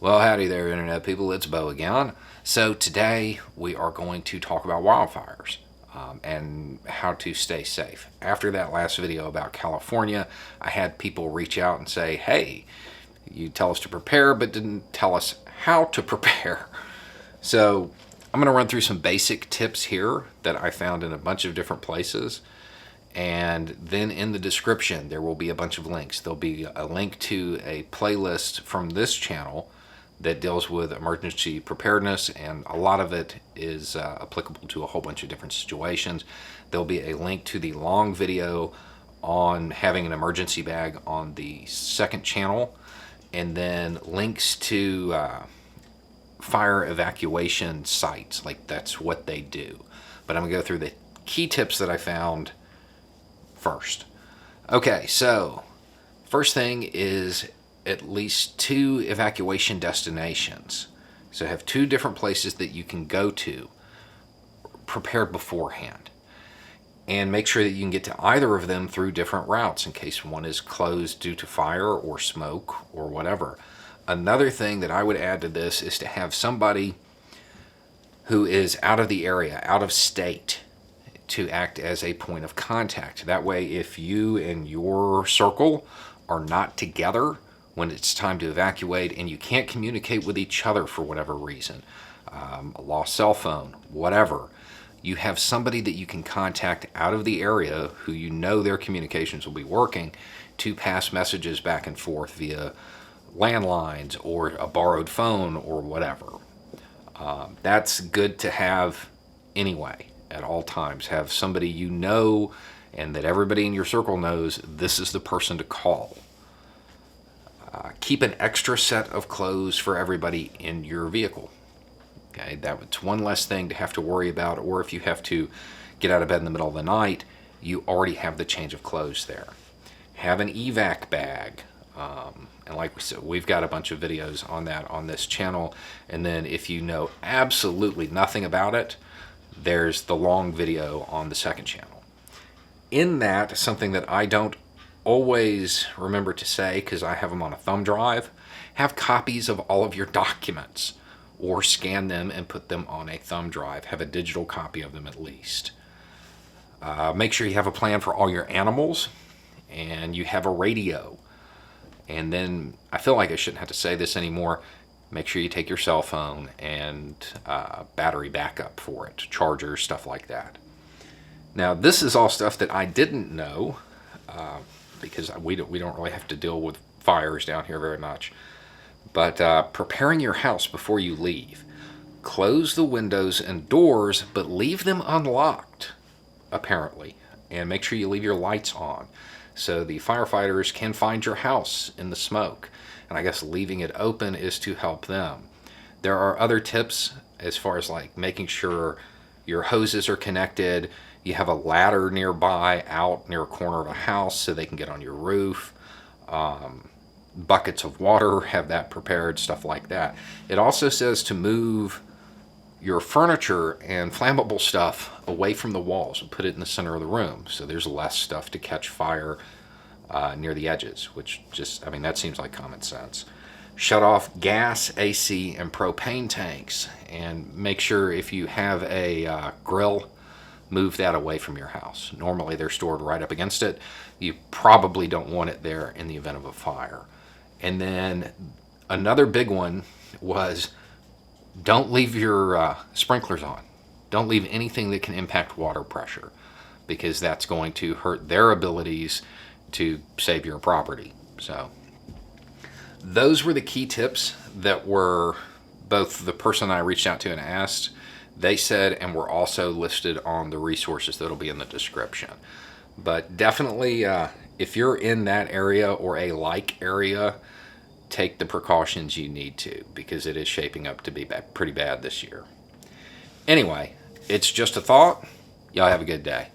Well, howdy there, Internet people. It's Bo again. So today we are going to talk about wildfires and how to stay safe. After that last video about California, I had people reach out and say, hey, you tell us to prepare, but didn't tell us how to prepare. So I'm going to run through some basic tips here that I found in a bunch of different places. And then in the description, there will be a bunch of links. There'll be a link to a playlist from this channel that deals with emergency preparedness, and a lot of it is applicable to a whole bunch of different situations. There'll be a link to the long video on having an emergency bag on the second channel, and then links to fire evacuation sites, like that's what they do. But I'm gonna go through the key tips that I found first. Okay, so first thing is at least 2 evacuation destinations. So have 2 different places that you can go to prepared beforehand. And make sure that you can get to either of them through different routes in case one is closed due to fire or smoke or whatever. Another thing that I would add to this is to have somebody who is out of the area, out of state, to act as a point of contact. That way, if you and your circle are not together when it's time to evacuate and you can't communicate with each other for whatever reason, a lost cell phone, whatever, you have somebody that you can contact out of the area who you know their communications will be working to pass messages back and forth via landlines or a borrowed phone or whatever. That's good to have anyway. At all times, have somebody you know and that everybody in your circle knows this is the person to call. Keep an extra set of clothes for everybody in your vehicle. Okay, that's one less thing to have to worry about, or if you have to get out of bed in the middle of the night, you already have the change of clothes there. Have an evac bag. And like we said, we've got a bunch of videos on that on this channel. And then if you know absolutely nothing about it, there's the long video on the second channel. In that, something that I don't always remember to say because I have them on a thumb drive, have copies of all of your documents or scan them and put them on a thumb drive. Have a digital copy of them at least. Make sure you have a plan for all your animals and you have a radio. And then, I feel like I shouldn't have to say this anymore, make sure you take your cell phone and battery backup for it, chargers, stuff like that. Now, this is all stuff that I didn't know because we don't really have to deal with fires down here very much. But preparing your house before you leave. Close the windows and doors, but leave them unlocked, apparently. And make sure you leave your lights on so the firefighters can find your house in the smoke. And I guess leaving it open is to help them. There are other tips as far as like making sure your hoses are connected. You have a ladder nearby out near a corner of a house so they can get on your roof. Buckets of water, have that prepared, stuff like that. It also says to move your furniture and flammable stuff away from the walls and put it in the center of the room so there's less stuff to catch fire near the edges, which just, I mean, that seems like common sense. Shut off gas, AC, and propane tanks, and make sure if you have a grill, move that away from your house. Normally they're stored right up against it. You probably don't want it there in the event of a fire. And then another big one was don't leave your sprinklers on. Don't leave anything that can impact water pressure because that's going to hurt their abilities to save your property. So those were the key tips that were both the person I reached out to and asked, they said, and were also listed on the resources that'll be in the description. But definitely, if you're in that area or a like area, take the precautions you need to because it is shaping up to be pretty bad this year. Anyway, it's just a thought. Y'all have a good day.